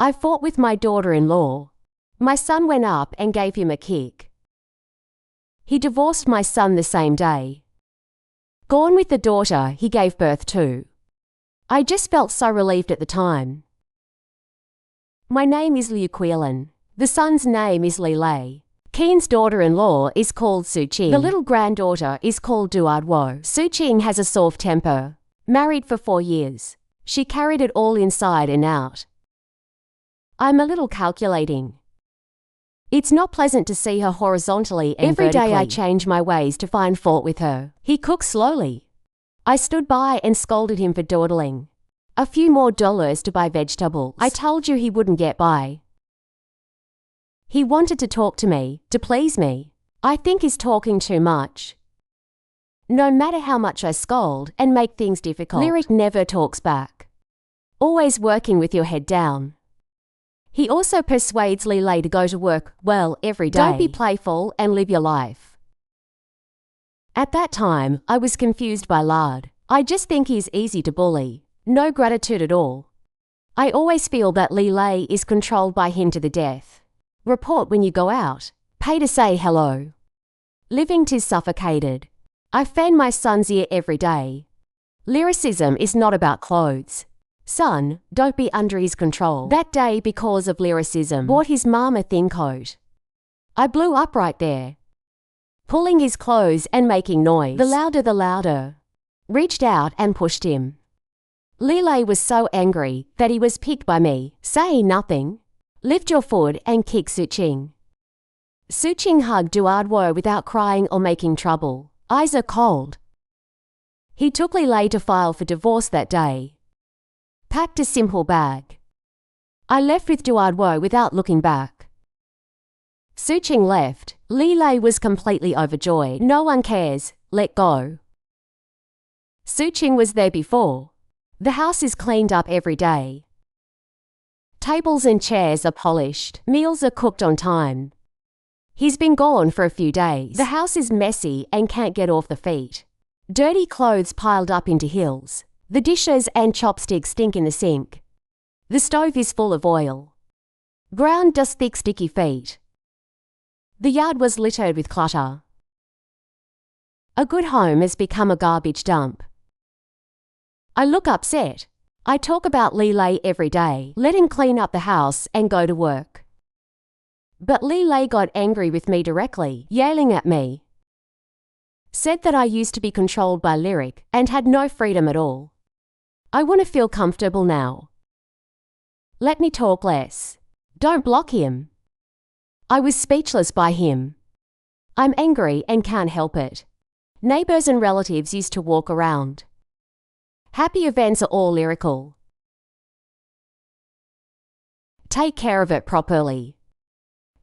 I fought with my daughter-in-law. My son went up and gave him a kick. He divorced my son the same day. Gone with the daughter he gave birth to. I just felt so relieved at the time. My name is Liu Qilan. The son's name is Li Lei. Qian's daughter-in-law is called Su Qing. The little granddaughter is called Duad Wo. Su Qing has a soft temper. Married for 4 years. She carried it all inside and out. I'm a little calculating. It's not pleasant to see her horizontally and Every vertically. day I change my ways to find fault with her. He cooks slowly. I stood by and scolded him for dawdling. A few more dollars to buy vegetables. I told you he wouldn't get by. He wanted to talk to me, to please me. I think he's talking too much. No matter how much I scold and make things difficult, Lyric never talks back. Always working with your head down. He also persuades Li Lei to go to work, well, every day. Don't be playful and live your life. At that time, I was confused by Lard. I just think he's easy to bully. No gratitude at all. I always feel that Li Lei is controlled by him to the death. Report when you go out. Pay to say hello. Living 'tis suffocated. I fan my son's ear every day. Lyricism is not about clothes. Son, don't be under his control. That day, because of lyricism, bought his mom a thin coat. I blew up right there. Pulling his clothes and making noise. The louder. Reached out and pushed him. Li Lei was so angry that he was picked by me. Say nothing. Lift your foot and kick Su Qing. Su Qing hugged Duad Wo without crying or making trouble. Eyes are cold. He took Li Lei to file for divorce that day. Packed a simple bag. I left with Duad Wo without looking back. Su Qing left. Li Lei was completely overjoyed. No one cares. Let go. Su Qing was there before. The house is cleaned up every day. Tables and chairs are polished. Meals are cooked on time. He's been gone for a few days. The house is messy and can't get off the feet. Dirty clothes piled up into hills. The dishes and chopsticks stink in the sink. The stove is full of oil. Ground dust thick sticky feet. The yard was littered with clutter. A good home has become a garbage dump. I look upset. I talk about Li Lei every day. Let him clean up the house and go to work. But Li Lei got angry with me directly, yelling at me. Said that I used to be controlled by Lyric and had no freedom at all. I want to feel comfortable now. Let me talk less. Don't block him. I was speechless by him. I'm angry and can't help it. Neighbors and relatives used to walk around. Happy events are all lyrical. Take care of it properly.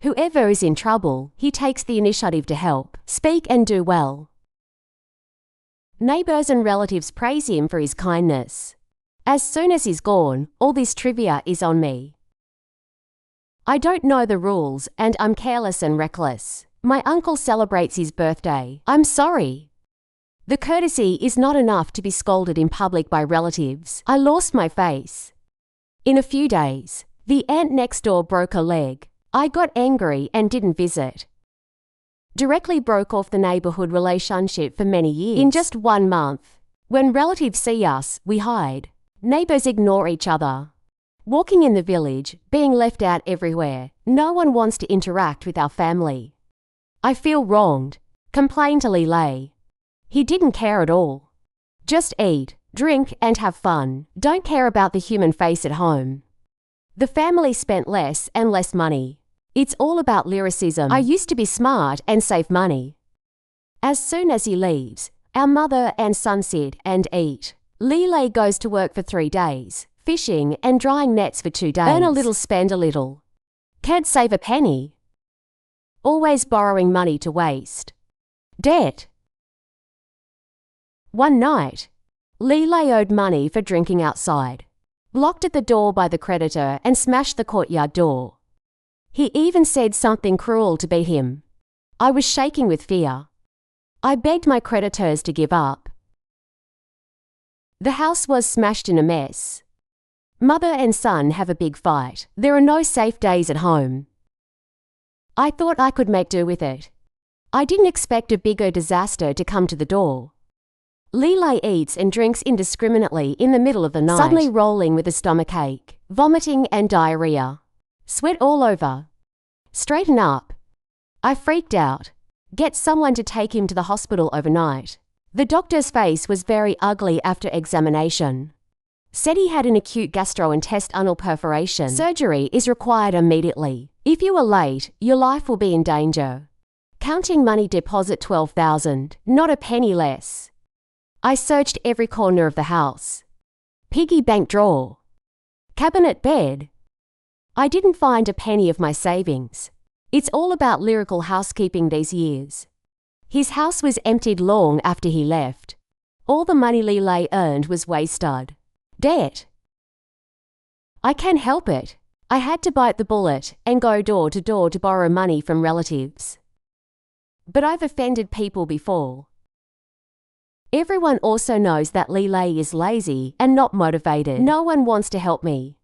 Whoever is in trouble, he takes the initiative to help, speak and do well. Neighbors and relatives praise him for his kindness. As soon as he's gone, all this trivia is on me. I don't know the rules and I'm careless and reckless. My uncle celebrates his birthday. I'm sorry. The courtesy is not enough to be scolded in public by relatives. I lost my face. In a few days, the aunt next door broke a leg. I got angry and didn't visit. Directly broke off the neighborhood relationship for many years. In just 1 month. When relatives see us, we hide. Neighbors ignore each other. Walking in the village, being left out everywhere. No one wants to interact with our family. I feel wronged. Complained to Li Lei. He didn't care at all. Just eat, drink and have fun. Don't care about the human face at home. The family spent less and less money. It's all about lyricism. I used to be smart and save money. As soon as he leaves, our mother and son sit and eat. Li Lei goes to work for 3 days, fishing and drying nets for 2 days. Earn a little, spend a little. Can't save a penny. Always borrowing money to waste. Debt. One night, Li Lei owed money for drinking outside. Locked at the door by the creditor and smashed the courtyard door. He even said something cruel to beat him. I was shaking with fear. I begged my creditors to give up. The house was smashed in a mess. Mother and son have a big fight. There are no safe days at home. I thought I could make do with it. I didn't expect a bigger disaster to come to the door. Lilay eats and drinks indiscriminately in the middle of the night, suddenly rolling with a stomachache, vomiting and diarrhea. Sweat all over. Straighten up. I freaked out. Get someone to take him to the hospital overnight. The doctor's face was very ugly after examination. Said he had an acute gastrointestinal perforation. Surgery is required immediately. If you are late, your life will be in danger. Counting money deposit 12,000, not a penny less. I searched every corner of the house. Piggy bank drawer. Cabinet bed. I didn't find a penny of my savings. It's all about lyrical housekeeping these years. His house was emptied long after he left. All the money Lilay earned was wasted. Debt. I can't help it. I had to bite the bullet and go door to door to borrow money from relatives. But I've offended people before. Everyone also knows that Lilay is lazy and not motivated. No one wants to help me.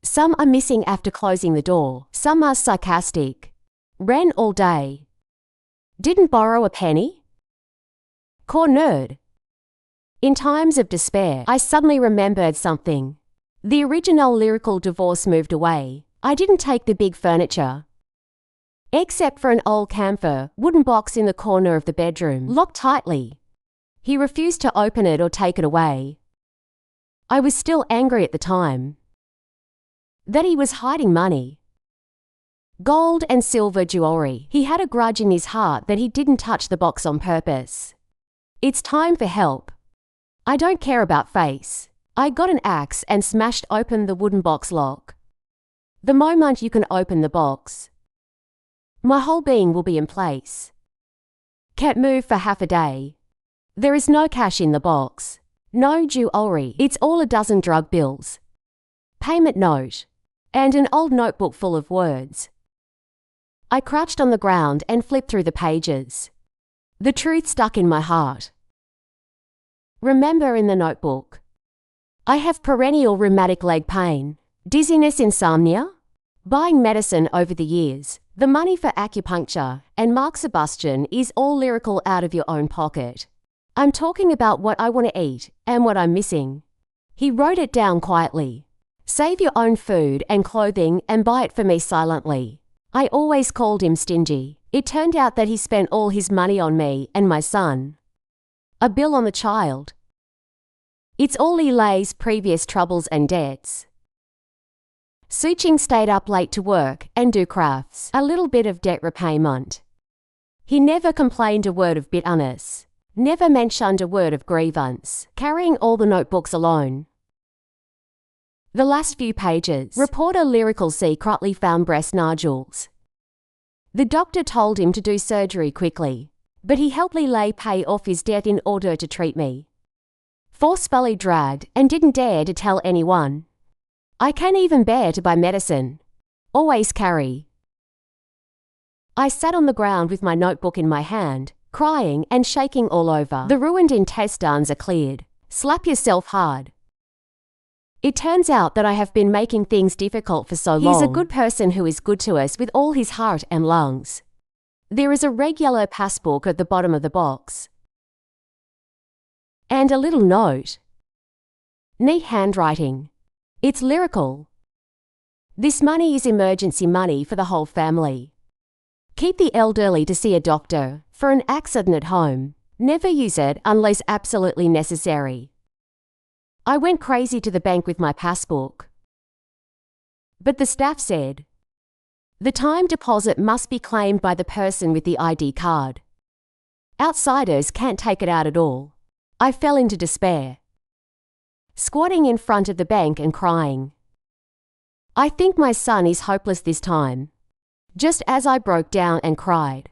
Some are missing after closing the door. Some are sarcastic. Ran all day. Didn't borrow a penny? Core nerd. In times of despair, I suddenly remembered something. The original lyrical divorce moved away. I didn't take the big furniture. Except for an old camphor wooden box in the corner of the bedroom, locked tightly. He refused to open it or take it away. I was still angry at the time. That he was hiding money. Gold and silver jewelry. He had a grudge in his heart that he didn't touch the box on purpose. It's time for help. I don't care about face. I got an axe and smashed open the wooden box lock. The moment you can open the box, my whole being will be in place. Can't move for half a day. There is no cash in the box. No jewelry. It's all a dozen drug bills. Payment note. And an old notebook full of words. I crouched on the ground and flipped through the pages. The truth stuck in my heart. Remember in the notebook. I have perennial rheumatic leg pain, dizziness, insomnia. Buying medicine over the years, the money for acupuncture and marxibustion is all lyrical out of your own pocket. I'm talking about what I want to eat and what I'm missing. He wrote it down quietly. Save your own food and clothing and buy it for me silently. I always called him stingy. It turned out that he spent all his money on me and my son. A bill on the child. It's all Lilay's previous troubles and debts. Suching stayed up late to work and do crafts, a little bit of debt repayment. He never complained a word of bitterness, never mentioned a word of grievance, carrying all the notebooks alone. The last few pages. Reporter lyrical secretly found breast nodules. The doctor told him to do surgery quickly, but he helped Lilay pay off his debt in order to treat me. Forcefully dragged and didn't dare to tell anyone. I can't even bear to buy medicine. Always carry. I sat on the ground with my notebook in my hand, crying and shaking all over. The ruined intestines are cleared. Slap yourself hard. It turns out that I have been making things difficult for so long. He's a good person who is good to us with all his heart and lungs. There is a regular passbook at the bottom of the box. And a little note. Neat handwriting. It's lyrical. This money is emergency money for the whole family. Keep the elderly to see a doctor for an accident at home. Never use it unless absolutely necessary. I went crazy to the bank with my passbook. But the staff said, the time deposit must be claimed by the person with the ID card. Outsiders can't take it out at all. I fell into despair. Squatting in front of the bank and crying. I think my son is hopeless this time. Just as I broke down and cried,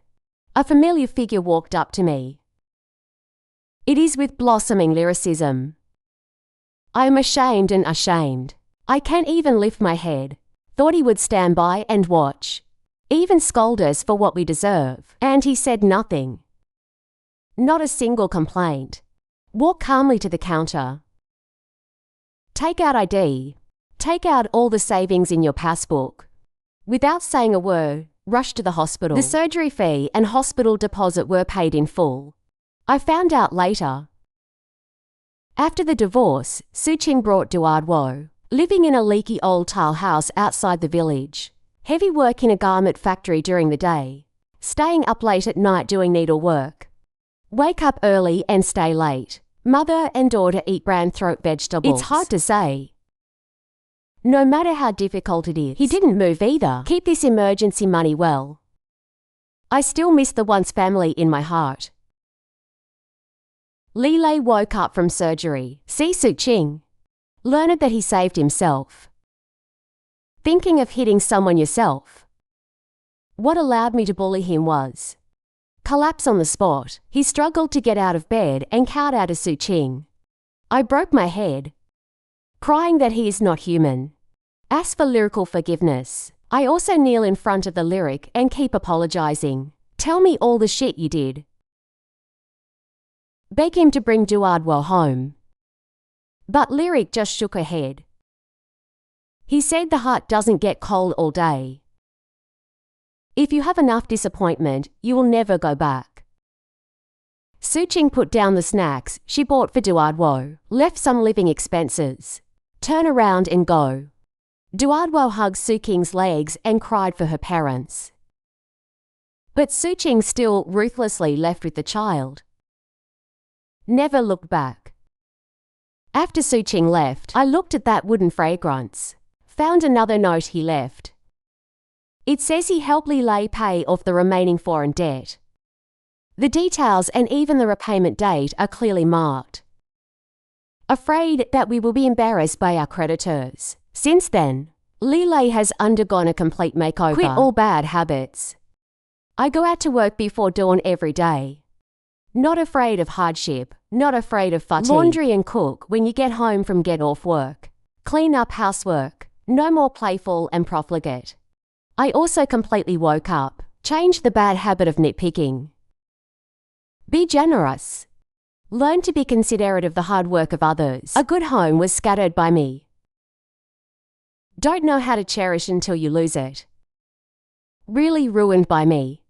a familiar figure walked up to me. It is with blossoming lyricism. I am ashamed and ashamed. I can't even lift my head. Thought he would stand by and watch. Even scold us for what we deserve. And he said nothing. Not a single complaint. Walk calmly to the counter. Take out ID. Take out all the savings in your passbook. Without saying a word, rush to the hospital. The surgery fee and hospital deposit were paid in full. I found out later. After the divorce, Suching brought Duardwo, living in a leaky old tile house outside the village. Heavy work in a garment factory during the day. Staying up late at night doing needlework. Wake up early and stay late. Mother and daughter eat bran throat vegetables. It's hard to say. No matter how difficult it is. He didn't move either. Keep this emergency money well. I still miss the once family in my heart. Li Lei woke up from surgery. See Suching. Learned that he saved himself. Thinking of hitting someone yourself. What allowed me to bully him was collapse on the spot. He struggled to get out of bed and kowtowed to Suching. I broke my head, crying that he is not human. Ask for lyrical forgiveness. I also kneel in front of the lyric and keep apologizing. Tell me all the shit you did. Beg him to bring Duardwo home. But Lyric just shook her head. He said the heart doesn't get cold all day. If you have enough disappointment, you will never go back. Suching put down the snacks she bought for Duardwo, left some living expenses. Turn around and go. Duardwo hugged Suching's legs and cried for her parents. But Suching still ruthlessly left with the child. Never looked back. After Suching left, I looked at that wooden fragrance. Found another note he left. It says he helped Li Lei pay off the remaining foreign debt. The details and even the repayment date are clearly marked. Afraid that we will be embarrassed by our creditors. Since then, Li Lei has undergone a complete makeover. Quit all bad habits. I go out to work before dawn every day. Not afraid of hardship, not afraid of fatigue. Laundry and cook when you get home from get off work. Clean up housework. No more playful and profligate. I also completely woke up. Changed the bad habit of nitpicking. Be generous. Learn to be considerate of the hard work of others. A good home was scattered by me. Don't know how to cherish until you lose it. Really ruined by me.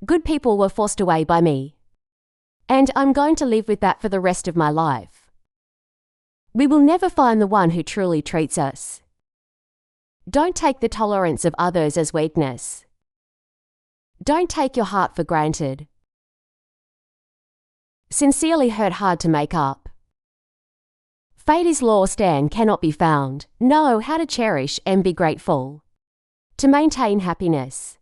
Good people were forced away by me. And I'm going to live with that for the rest of my life. We will never find the one who truly treats us. Don't take the tolerance of others as weakness. Don't take your heart for granted. Sincerely hurt hard to make up. Fate is lost and cannot be found. Know how to cherish and be grateful. To maintain happiness.